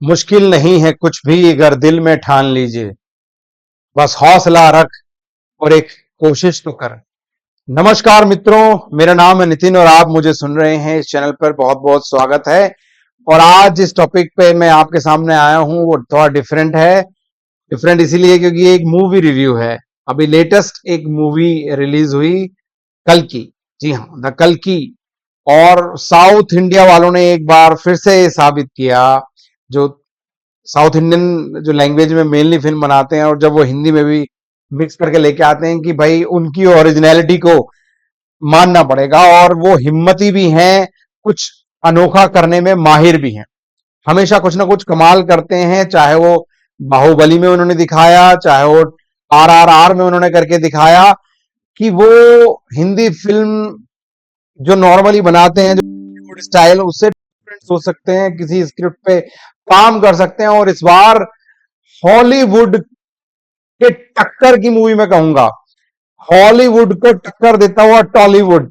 मुश्किल नहीं है कुछ भी अगर दिल में ठान लीजिए, बस हौसला रख और एक कोशिश तो कर। नमस्कार मित्रों, मेरा नाम है नितिन और आप मुझे सुन रहे हैं। इस चैनल पर बहुत बहुत स्वागत है। और आज जिस टॉपिक पे मैं आपके सामने आया हूं वो थोड़ा डिफरेंट है। डिफरेंट इसीलिए क्योंकि ये एक मूवी रिव्यू है। अभी लेटेस्ट एक मूवी रिलीज हुई, कल की। जी हाँ, द कल की। और साउथ इंडिया वालों ने एक बार फिर से साबित किया, जो साउथ इंडियन जो लैंग्वेज में मेनली फिल्म बनाते हैं और जब वो हिंदी में भी मिक्स करके लेके आते हैं, कि भाई उनकी ओरिजिनलिटी को मानना पड़ेगा और वो हिम्मती भी हैं, कुछ अनोखा करने में माहिर भी हैं। हमेशा कुछ ना कुछ कमाल करते हैं, चाहे वो बाहुबली में उन्होंने दिखाया, चाहे वो RRR में उन्होंने करके दिखाया कि वो हिंदी फिल्म जो नॉर्मली बनाते हैं, जो बॉलीवुड स्टाइल, उससे डिफरेंट सोच सकते हैं, किसी स्क्रिप्ट पे काम कर सकते हैं। और इस बार हॉलीवुड के टक्कर की मूवी मैं कहूंगा, हॉलीवुड को टक्कर देता हुआ टॉलीवुड।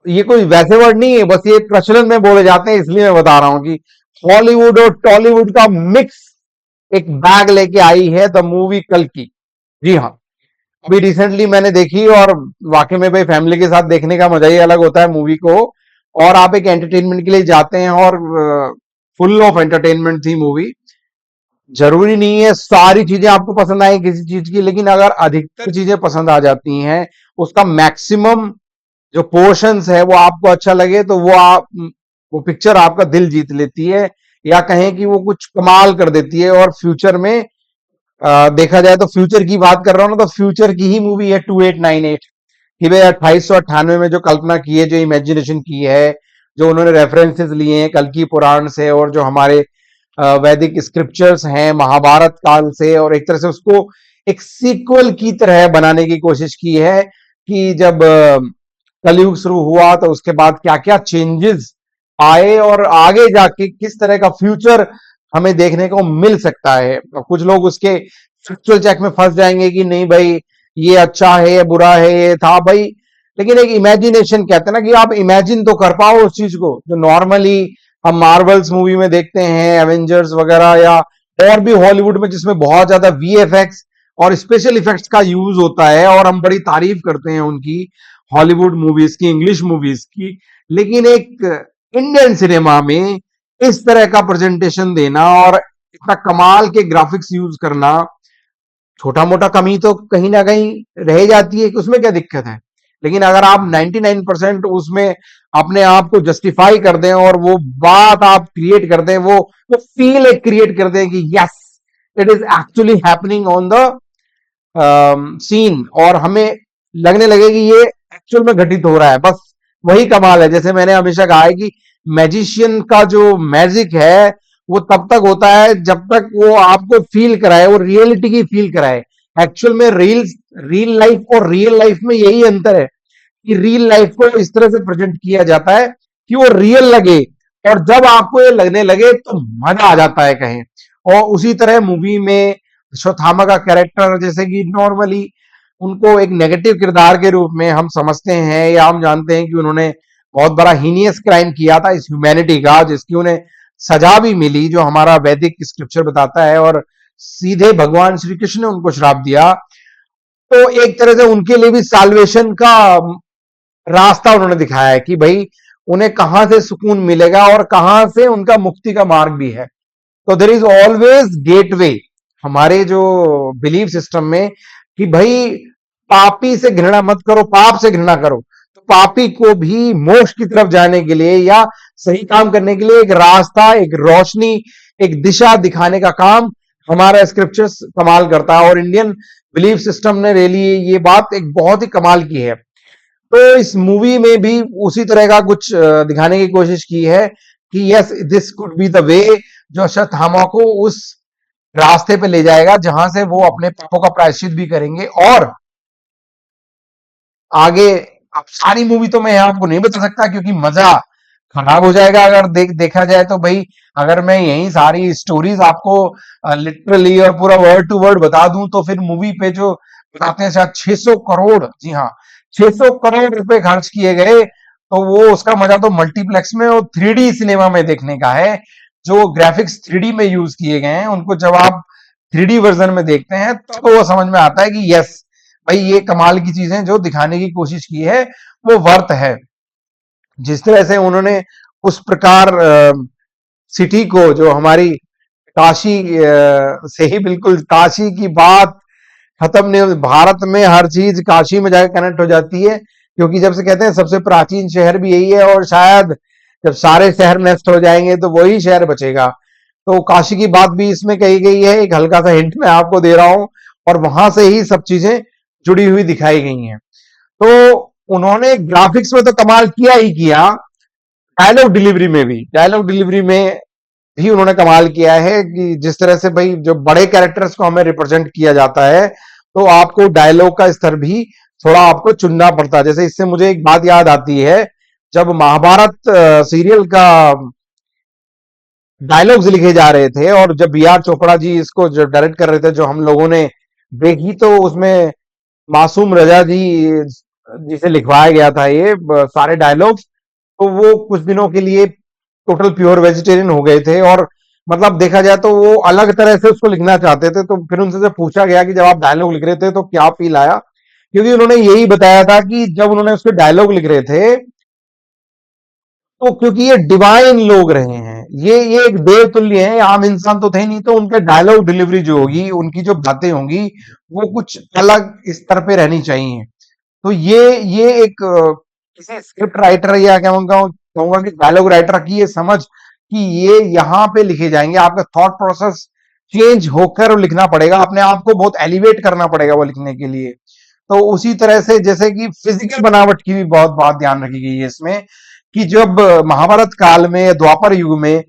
ये कोई वैसे वर्ड नहीं है, बस ये प्रचलन में बोले जाते हैं, इसलिए मैं बता रहा हूं कि हॉलीवुड और टॉलीवुड का मिक्स एक बैग लेके आई है द मूवी कल की। जी हाँ, अभी रिसेंटली मैंने देखी और वाकई में भाई फैमिली के साथ देखने का मजा ही अलग होता है मूवी को। और आप एक एंटरटेनमेंट के लिए जाते हैं और फुल ऑफ एंटरटेनमेंट थी मूवी। जरूरी नहीं है सारी चीजें आपको पसंद आए किसी चीज की, लेकिन अगर अधिकतर चीजें पसंद आ जाती हैं, उसका मैक्सिमम जो पोर्शंस है वो आपको अच्छा लगे, तो वो पिक्चर आपका दिल जीत लेती है, या कहें कि वो कुछ कमाल कर देती है। और फ्यूचर में देखा जाए तो, फ्यूचर की बात कर रहा हूं ना, तो फ्यूचर की ही मूवी है 2898, कि भाई 2898 में जो कल्पना की है, जो इमेजिनेशन की है, जो उन्होंने रेफरेंसेस लिए हैं कल की पुराण से और जो हमारे वैदिक स्क्रिप्चर्स हैं महाभारत काल से, और एक तरह से उसको एक सीक्वल की तरह बनाने की कोशिश की है कि जब कलयुग शुरू हुआ तो उसके बाद क्या क्या चेंजेस आए और आगे जाके किस तरह का फ्यूचर हमें देखने को मिल सकता है। कुछ लोग उसके फैक्चुअल चेक में फंस जाएंगे कि नहीं भाई ये अच्छा है, ये बुरा है, ये था भाई। लेकिन एक इमेजिनेशन कहते हैं ना, कि आप इमेजिन तो कर पाओ उस चीज को, जो नॉर्मली हम मार्वल्स मूवी में देखते हैं, एवेंजर्स वगैरह, या और भी हॉलीवुड में जिसमें बहुत ज्यादा VFX और स्पेशल इफेक्ट्स का यूज होता है, और हम बड़ी तारीफ करते हैं उनकी, हॉलीवुड मूवीज की, इंग्लिश मूवीज की। लेकिन एक इंडियन सिनेमा में इस तरह का प्रेजेंटेशन देना और इतना कमाल के ग्राफिक्स यूज करना, छोटा मोटा कमी तो कहीं ना कहीं रह जाती है, कि उसमें क्या दिक्कत है। लेकिन अगर आप 99% उसमें अपने आप को जस्टिफाई कर दें और वो बात आप क्रिएट कर दें, वो फील एक क्रिएट कर दें कि yes, it is actually happening on the scene, और हमें लगने लगे कि ये एक्चुअल में घटित हो रहा है, बस वही कमाल है। जैसे मैंने हमेशा कहा है कि मैजिशियन का जो मैजिक है वो तब तक होता है जब तक वो आपको फील कराए, वो रियलिटी की फील कराए। एक्चुअल में रियल लाइफ और रियल लाइफ में यही अंतर है, कि रियल लाइफ को इस तरह से प्रेजेंट किया जाता है कि वो रियल लगे, और जब आपको ये लगने लगे तो मजा आ जाता है कहीं। और उसी तरह मूवी में श्वथामा का कैरेक्टर, जैसे कि नॉर्मली उनको एक नेगेटिव किरदार के रूप में हम समझते हैं, या हम जानते हैं कि उन्होंने बहुत बड़ा हीनियस क्राइम किया था इस ह्यूमैनिटी का, जिसकी उन्हें सजा भी मिली, जो हमारा वैदिक स्क्रिप्चर बताता है, और सीधे भगवान श्री कृष्ण ने उनको श्राप दिया। तो एक तरह से उनके लिए भी साल्वेशन का रास्ता उन्होंने दिखाया है, कि भाई उन्हें कहां से सुकून मिलेगा और कहां से उनका मुक्ति का मार्ग भी है। तो देर इज ऑलवेज गेटवे हमारे जो बिलीफ सिस्टम में, कि भाई पापी से घृणा मत करो, पाप से घृणा करो। तो पापी को भी मोक्ष की तरफ जाने के लिए या सही काम करने के लिए एक रास्ता, एक रोशनी, एक दिशा दिखाने का काम हमारा स्क्रिप्चर्स कमाल करता है। और इंडियन बिलीफ सिस्टम ने रियली ये बात एक बहुत ही कमाल की है। तो इस मूवी में भी उसी तरह का कुछ दिखाने की कोशिश की है, कि yes, this could be the way, जो अश्वत्थामा को उस रास्ते पे ले जाएगा जहां से वो अपने पापों का प्रायश्चित भी करेंगे। और आगे, अब सारी मूवी तो मैं आपको नहीं बता सकता, क्योंकि मजा खराब हो जाएगा अगर देखा जाए तो। भाई अगर मैं यही सारी स्टोरीज आपको लिटरली और पूरा वर्ड टू वर्ड बता दूं, तो फिर मूवी पे जो बताते हैं शायद 600 करोड़, जी हाँ, 600 करोड़ रुपए खर्च किए गए। तो वो उसका मजा तो मल्टीप्लेक्स में और 3D सिनेमा में देखने का है, जो ग्राफिक्स 3D में यूज किए गए हैं उनको जब आप 3D वर्जन में देखते हैं तो वो समझ में आता है कि यस भाई ये कमाल की चीजें जो दिखाने की कोशिश की है वो वर्थ है। जिस तरह से उन्होंने उस प्रकार सिटी को जो हमारी काशी से ही बिल्कुल काशी की बात खत्म नहीं होती, भारत में हर चीज काशी में जाकर कनेक्ट हो जाती है क्योंकि जब से कहते हैं सबसे प्राचीन शहर भी यही है और शायद जब सारे शहर नष्ट हो जाएंगे तो वही शहर बचेगा। तो काशी की बात भी इसमें कही गई है, एक हल्का सा हिंट मैं आपको दे रहा हूं और वहां से ही सब चीजें जुड़ी हुई दिखाई गई हैं। तो उन्होंने ग्राफिक्स में तो कमाल किया ही किया, डायलॉग डिलीवरी में भी उन्होंने कमाल किया है कि जिस तरह से भाई जो बड़े कैरेक्टर्स को हमें रिप्रेजेंट किया जाता है तो आपको डायलॉग का स्तर भी थोड़ा आपको चुनना पड़ता है। जैसे इससे मुझे एक बात याद आती है, जब महाभारत सीरियल का डायलॉग्स लिखे जा रहे थे और जब बी आर चोपड़ा जी इसको जो डायरेक्ट कर रहे थे, जो हम लोगों ने देखी, तो उसमें मासूम रजा जी जिसे लिखवाया गया था ये सारे डायलॉग्स, तो वो कुछ दिनों के लिए टोटल प्योर वेजिटेरियन हो गए थे और मतलब देखा जाए तो वो अलग तरह से उसको लिखना चाहते थे। तो फिर उनसे जब पूछा गया कि जब आप डायलॉग लिख रहे थे तो क्या फील आया, क्योंकि उन्होंने यही बताया था कि जब उन्होंने उसके डायलॉग लिख रहे थे तो क्योंकि ये डिवाइन लोग रहे हैं, ये एक देव तुल्य है, आम इंसान तो थे नहीं, तो उनके डायलॉग डिलीवरी जो होगी, उनकी जो बातें होंगी वो कुछ अलग स्तर पे रहनी चाहिए। तो ये एक किसी स्क्रिप्ट राइटर या क्या कहूंगा कि डायलॉग राइटर की ये समझ कि ये यहाँ पे लिखे जाएंगे, आपका थॉट प्रोसेस चेंज होकर लिखना पड़ेगा, अपने आप को बहुत एलिवेट करना पड़ेगा वो लिखने के लिए। तो उसी तरह से जैसे कि फिजिकल बनावट की भी बहुत बात ध्यान रखी गई है इसमें कि जब महाभारत काल में द्वापर युग में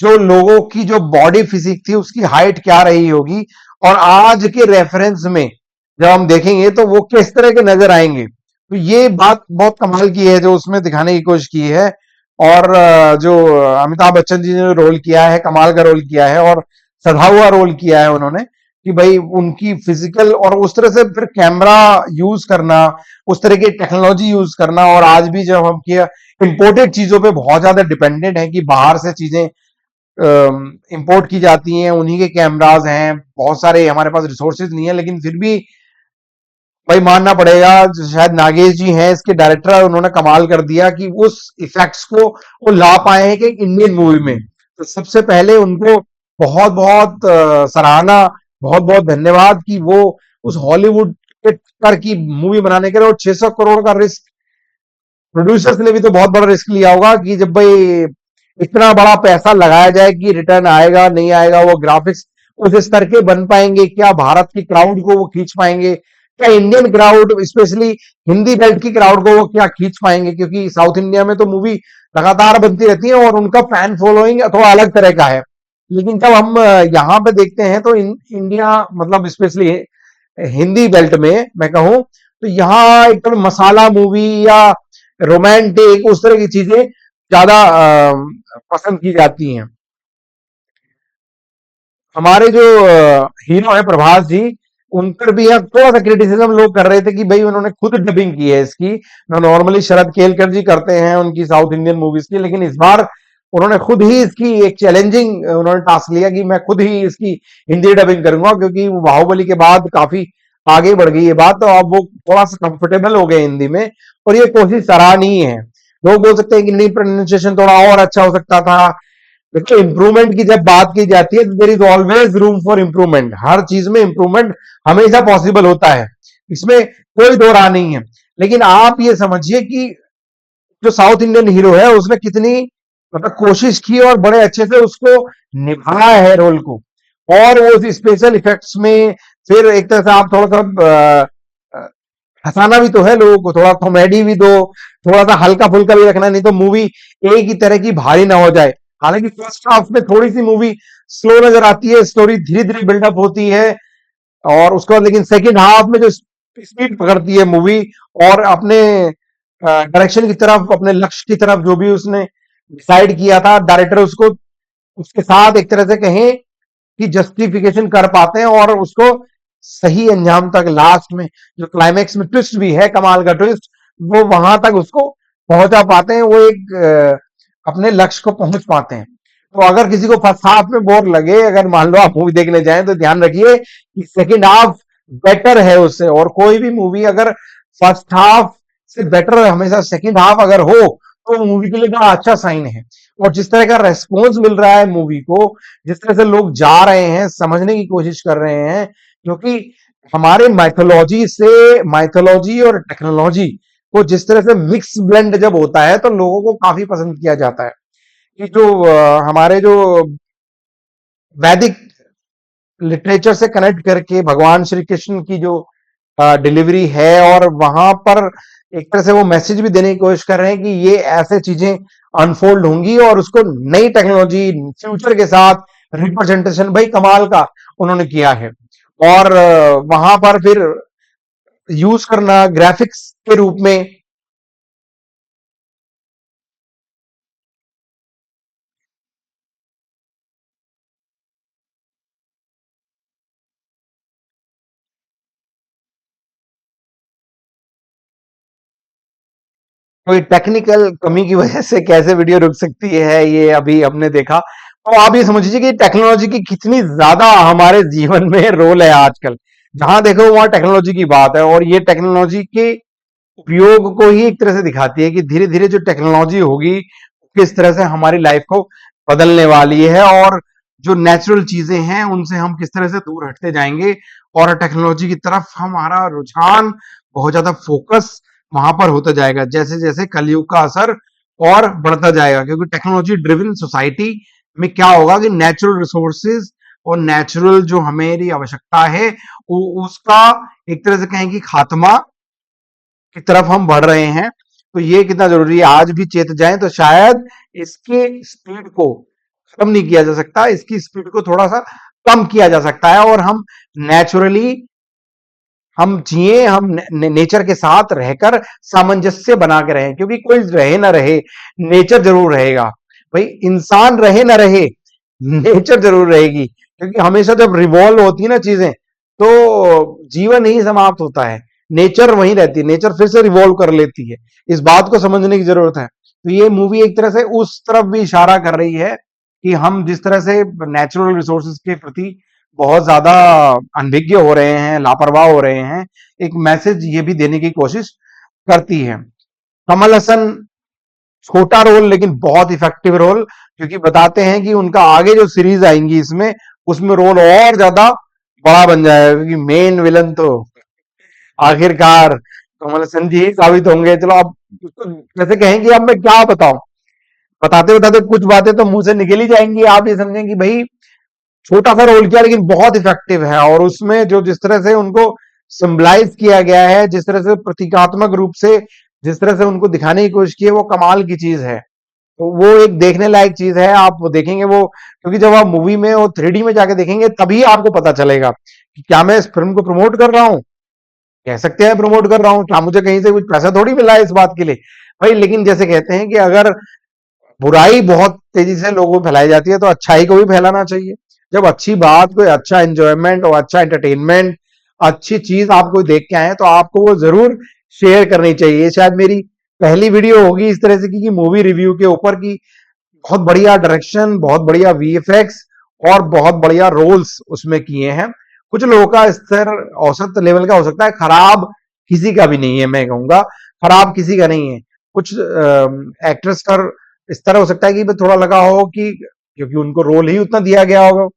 जो लोगों की जो बॉडी फिजिक थी उसकी हाइट क्या रही होगी और आज के रेफरेंस में जब हम देखेंगे तो वो किस तरह के नजर आएंगे, तो ये बात बहुत कमाल की है जो उसमें दिखाने की कोशिश की है। और जो अमिताभ बच्चन जी ने रोल किया है, कमाल का रोल किया है और सधा हुआ रोल किया है उन्होंने कि भाई उनकी फिजिकल और उस तरह से फिर कैमरा यूज करना, उस तरह की टेक्नोलॉजी यूज करना। और आज भी जब हम किया इंपोर्टेड चीजों पे बहुत ज्यादा डिपेंडेंट है कि बाहर से चीजें इंपोर्ट की जाती हैं, उन्हीं के कैमराज हैं, बहुत सारे हमारे पास रिसोर्सेज नहीं है, लेकिन फिर भी भाई मानना पड़ेगा शायद नागेश जी हैं इसके डायरेक्टर, उन्होंने कमाल कर दिया कि उस इफेक्ट्स को वो ला पाए हैं कि इंडियन मूवी में। तो सबसे पहले उनको बहुत बहुत सराहना, बहुत बहुत धन्यवाद कि वो उस हॉलीवुड के स्तर की मूवी बनाने के लिए, और 600 करोड़ का रिस्क प्रोड्यूसर्स ने भी तो बहुत बड़ा रिस्क लिया होगा कि जब भाई इतना बड़ा पैसा लगाया जाए कि रिटर्न आएगा नहीं आएगा, वो ग्राफिक्स उस स्तर के बन पाएंगे क्या, भारत की क्राउड को वो खींच पाएंगे क्या, Indian crowd specially Hindi belt की क्राउड को वो क्या खींच पाएंगे, क्योंकि साउथ इंडिया में तो मूवी लगातार बनती रहती है और उनका फैन फॉलोइंग थोड़ा अलग तरह का है। लेकिन जब हम यहाँ पे देखते हैं तो इंडिया मतलब स्पेशली हिंदी बेल्ट में मैं कहूं तो यहाँ एकदम मसाला मूवी या रोमांटिक उस तरह की चीजें ज्यादा पसंद की जाती हैं। हमारे जो हीरो है प्रभास जी, उन पर भी अब थोड़ा सा क्रिटिसिज्म लोग कर रहे थे कि भाई उन्होंने खुद डबिंग की है इसकी, नॉर्मली शरद केलकर जी करते हैं उनकी साउथ इंडियन मूवीज की, लेकिन इस बार उन्होंने खुद ही इसकी एक चैलेंजिंग उन्होंने टास्क लिया कि मैं खुद ही इसकी हिंदी डबिंग करूंगा, क्योंकि वो बाहुबली के बाद काफी आगे बढ़ गई ये बात, तो अब वो थोड़ा सा कंफर्टेबल हो गए हिंदी में और ये कोशिश सराहनीय है। लोग बोल सकते हैं कि नहीं प्रोनाउंसिएशन थोड़ा और अच्छा हो सकता था। देखो इंप्रूवमेंट की जब बात की जाती है तो there is always room for improvement, हर चीज में इंप्रूवमेंट हमेशा पॉसिबल होता है, इसमें कोई दो राह नहीं है। लेकिन आप ये समझिए कि जो साउथ इंडियन हीरो है उसने कितनी मतलब कोशिश की और बड़े अच्छे से उसको निभाया है रोल को, और वो स्पेशल इफेक्ट्स में फिर एक तरह से आप थोड़ा सा हंसाना भी तो है लोगों को, थोड़ा कॉमेडी भी दो, थोड़ा सा हल्का फुल्का भी रखना, नहीं तो मूवी एक ही तरह की भारी ना हो जाए। हालांकि फर्स्ट हाफ में थोड़ी सी मूवी स्लो नजर आती है, स्टोरी धीरे धीरे बिल्डअप होती है और उसके बाद लेकिन सेकंड हाफ में जो स्पीड पकड़ती है मूवी और अपने डायरेक्शन की तरफ, अपने लक्ष्य की तरफ जो भी उसने डिसाइड किया था डायरेक्टर, उसको उसके साथ एक तरह से कहें कि जस्टिफिकेशन कर पाते हैं और उसको सही अंजाम तक, लास्ट में जो क्लाइमेक्स में ट्विस्ट भी है, कमाल का ट्विस्ट, वो वहां तक उसको पहुंचा पाते हैं, वो एक अपने लक्ष्य को पहुंच पाते हैं। तो अगर किसी को फर्स्ट हाफ में बोर लगे, अगर मान लो आप मूवी देखने जाएं, तो ध्यान रखिए कि सेकंड हाफ बेटर है उससे। और कोई भी मूवी अगर फर्स्ट हाफ से बेटर हमेशा सेकंड हाफ अगर हो, तो मूवी के लिए बड़ा अच्छा साइन है। और जिस तरह का रेस्पॉन्स मिल रहा है मूवी को, जिस तरह से लोग जा रहे हैं, समझने की कोशिश कर रहे हैं, क्योंकि हमारे माइथोलॉजी और टेक्नोलॉजी को जिस तरह से मिक्स ब्लेंड जब होता है, तो लोगों को काफी पसंद किया जाता है। कि जो हमारे जो वैदिक लिटरेचर से कनेक्ट करके भगवान श्री कृष्ण की जो डिलीवरी है, और वहां पर एक तरह से वो मैसेज भी देने की कोशिश कर रहे हैं कि ये ऐसे चीजें अनफोल्ड होंगी, और उसको नई टेक्नोलॉजी फ्यूचर के साथ रिप्रेजेंटेशन भाई कमाल का उन्होंने किया है। और वहां पर फिर यूज करना ग्राफिक्स के रूप में। कोई टेक्निकल कमी की वजह से कैसे वीडियो रुक सकती है, ये अभी हमने देखा। तो आप ये समझ लीजिए कि टेक्नोलॉजी की कितनी ज्यादा हमारे जीवन में रोल है आजकल। जहां देखो वहां टेक्नोलॉजी की बात है, और ये टेक्नोलॉजी के उपयोग को ही एक तरह से दिखाती है कि धीरे धीरे जो टेक्नोलॉजी होगी किस तरह से हमारी लाइफ को बदलने वाली है, और जो नेचुरल चीजें हैं उनसे हम किस तरह से दूर हटते जाएंगे, और टेक्नोलॉजी की तरफ हमारा रुझान बहुत ज्यादा फोकस वहां पर होता जाएगा, जैसे जैसे कलयुग का असर और बढ़ता जाएगा। क्योंकि टेक्नोलॉजी ड्रिवन सोसाइटी में क्या होगा कि नेचुरल रिसोर्सेज और नेचुरल जो हमारी आवश्यकता है, उसका एक तरह से कहें कि खात्मा की तरफ हम बढ़ रहे हैं। तो ये कितना जरूरी है, आज भी चेत जाएं तो शायद इसके स्पीड को खत्म नहीं किया जा सकता, इसकी स्पीड को थोड़ा सा कम किया जा सकता है, और हम नेचुरली हम जिए, हम नेचर के साथ रहकर सामंजस्य बना के रहें। क्योंकि कोई रहे ना रहे, नेचर जरूर रहेगा। भाई इंसान रहे ना रहे, नेचर जरूर रहेगी। क्योंकि हमेशा जब रिवॉल्व होती है ना चीजें, तो जीवन ही समाप्त होता है, नेचर वहीं रहती है, नेचर फिर से रिवॉल्व कर लेती है। इस बात को समझने की जरूरत है। तो ये मूवी एक तरह से उस तरफ भी इशारा कर रही है कि हम जिस तरह से नेचुरल रिसोर्सेज के प्रति बहुत ज्यादा अनभिज्ञ हो रहे हैं, लापरवाह हो रहे हैं, एक मैसेज ये भी देने की कोशिश करती है। कमल हसन, छोटा रोल लेकिन बहुत इफेक्टिव रोल, क्योंकि बताते हैं कि उनका आगे जो सीरीज आएंगी इसमें, उसमें रोल और ज्यादा बड़ा बन जाएगा, क्योंकि मेन विलन तो आखिरकार कमल हसन जी ही साबित होंगे। चलो अब जैसे कहें कि अब मैं क्या बताऊं, बताते बताते कुछ बातें तो मुंह से निकल ही जाएंगी। आप ये समझें कि भाई छोटा सा रोल किया लेकिन बहुत इफेक्टिव है, और उसमें जो जिस तरह से उनको सिंबलाइज किया गया है, जिस तरह से प्रतीकात्मक रूप से जिस तरह से उनको दिखाने की कोशिश की है, वो कमाल की चीज है। तो वो एक देखने लायक चीज है, आप देखेंगे वो। क्योंकि जब आप मूवी में और 3D में जाके देखेंगे, तभी आपको पता चलेगा कि क्या मैं इस फिल्म को प्रमोट कर रहा हूँ, कह सकते हैं प्रमोट कर रहा हूँ, क्या मुझे कहीं से कुछ पैसा थोड़ी मिला है इस बात के लिए। भाई लेकिन जैसे कहते हैं कि अगर बुराई बहुत तेजी से लोगों में फैलाई जाती है, तो अच्छाई को भी फैलाना चाहिए। जब अच्छी बात, कोई अच्छा एंजॉयमेंट और अच्छा एंटरटेनमेंट, अच्छी चीज आप कोई देख के आए, तो आपको वो जरूर शेयर करनी चाहिए। शायद मेरी पहली वीडियो होगी इस तरह से की मूवी रिव्यू के ऊपर की। बहुत बढ़िया डायरेक्शन, बहुत बढ़िया वीएफएक्स, और बहुत बढ़िया रोल्स उसमें किए हैं। कुछ लोगों का स्तर औसत लेवल का हो सकता है, खराब किसी का भी नहीं है, मैं कहूंगा खराब किसी का नहीं है। कुछ एक्ट्रेस का इस तरह हो सकता है कि थोड़ा लगा हो कि क्योंकि उनको रोल ही उतना दिया गया होगा,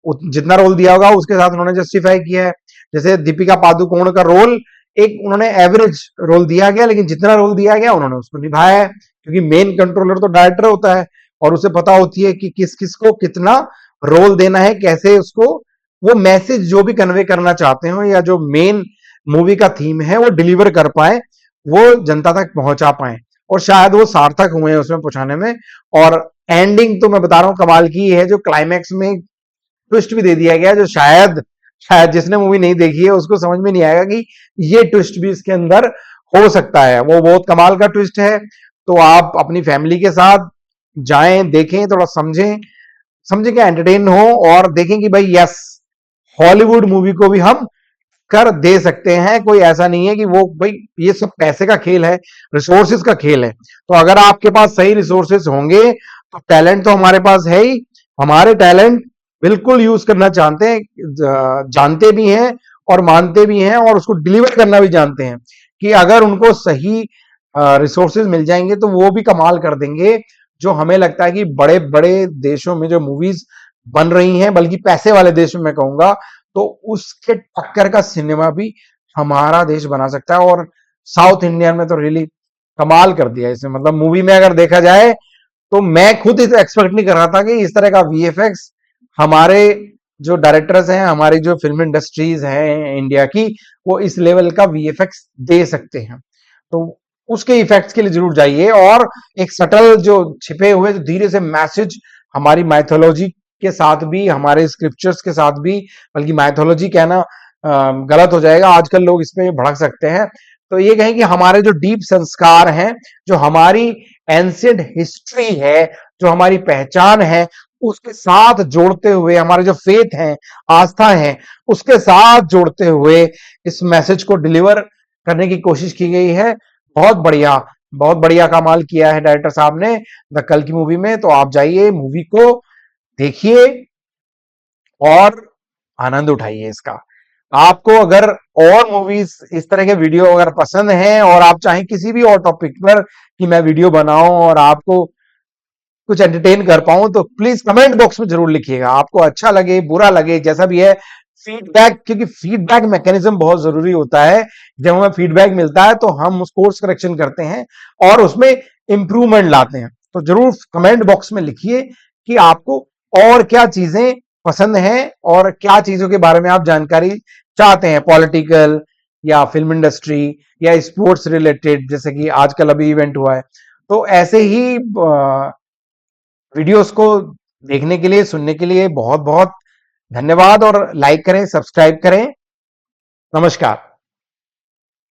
जितना रोल दिया होगा उसके साथ उन्होंने जस्टिफाई किया है। जैसे दीपिका पादुकोण का रोल एक उन्होंने एवरेज रोल दिया गया, लेकिन जितना रोल दिया गया उन्होंने उसको निभाया है। क्योंकि मेन कंट्रोलर तो डायरेक्टर होता है, और उसे पता होती है कि किस किस को कितना रोल देना है, कैसे उसको वो मैसेज जो भी कन्वे करना चाहते हो, या जो मेन मूवी का थीम है वो डिलीवर कर पाए, वो जनता तक पहुंचा पाए। और शायद वो सार्थक हुए हैं उसमें पहुंचाने में। और एंडिंग तो मैं बता रहा हूं कमाल की है, जो क्लाइमैक्स में ट्विस्ट भी दे दिया गया, जो शायद शायद जिसने मूवी नहीं देखी है उसको समझ में नहीं आएगा कि ये ट्विस्ट भी इसके अंदर हो सकता है। वो बहुत कमाल का ट्विस्ट है। तो आप अपनी फैमिली के साथ जाएं, देखें, थोड़ा समझें, समझें क्या, एंटरटेन हो, और देखें कि भाई यस, हॉलीवुड मूवी को भी हम कर दे सकते हैं। कोई ऐसा नहीं है कि वो भाई ये सब पैसे का खेल है, रिसोर्सेज का खेल है। तो अगर आपके पास सही रिसोर्सेज होंगे, तो टैलेंट तो हमारे पास है ही, हमारे टैलेंट बिल्कुल यूज करना जानते हैं, जानते भी हैं और मानते भी हैं और उसको डिलीवर करना भी जानते हैं कि अगर उनको सही रिसोर्सेज मिल जाएंगे तो वो भी कमाल कर देंगे। जो हमें लगता है कि बड़े बड़े देशों में जो मूवीज बन रही हैं, बल्कि पैसे वाले देश में मैं कहूंगा, तो उसके टक्कर का सिनेमा भी हमारा देश बना सकता है। और साउथ इंडियन में तो रियली कमाल कर दिया इसने, मतलब मूवी में अगर देखा जाए तो मैं खुद एक्सपेक्ट नहीं कर रहा था कि इस तरह का वीएफएक्स हमारे जो डायरेक्टर्स हैं, हमारी जो फिल्म इंडस्ट्रीज हैं इंडिया की, वो इस लेवल का वीएफएक्स दे सकते हैं। तो उसके इफेक्ट्स के लिए जरूर जाइए। और एक सटल जो छिपे हुए जो धीरे से मैसेज हमारी माइथोलॉजी के साथ भी, हमारे स्क्रिप्चर्स के साथ भी, बल्कि माइथोलॉजी कहना गलत हो जाएगा, आजकल लोग इस पे भड़क सकते हैं, तो ये कहें कि हमारे जो डीप संस्कार हैं, जो हमारी एंशियंट हिस्ट्री है, जो हमारी पहचान है, उसके साथ जोड़ते हुए, हमारे जो फेथ है, आस्था है, उसके साथ जोड़ते हुए इस मैसेज को डिलीवर करने की कोशिश की गई है। बहुत बढ़िया, बहुत बढ़िया कमाल किया है डायरेक्टर साहब ने द कल की मूवी में। तो आप जाइए, मूवी को देखिए और आनंद उठाइए इसका। आपको अगर और मूवीज इस तरह के वीडियो अगर पसंद हैं और आप चाहें किसी भी और टॉपिक पर कि मैं वीडियो बनाऊं और आपको कुछ एंटरटेन कर पाऊं, तो प्लीज कमेंट बॉक्स में जरूर लिखिएगा। आपको अच्छा लगे, बुरा लगे, जैसा भी है, फीडबैक, क्योंकि फीडबैक मैकेनिज्म बहुत जरूरी होता है। जब हमें फीडबैक मिलता है तो हम उस कोर्स करेक्शन करते हैं और उसमें इंप्रूवमेंट लाते हैं। तो जरूर कमेंट बॉक्स में लिखिए कि आपको और क्या चीजें पसंद हैं और क्या चीजों के बारे में आप जानकारी चाहते हैं, पॉलिटिकल या फिल्म इंडस्ट्री या स्पोर्ट्स रिलेटेड, जैसे कि आजकल अभी इवेंट हुआ है। तो ऐसे ही वीडियोस को देखने के लिए, सुनने के लिए बहुत बहुत धन्यवाद। और लाइक करें, सब्सक्राइब करें। नमस्कार।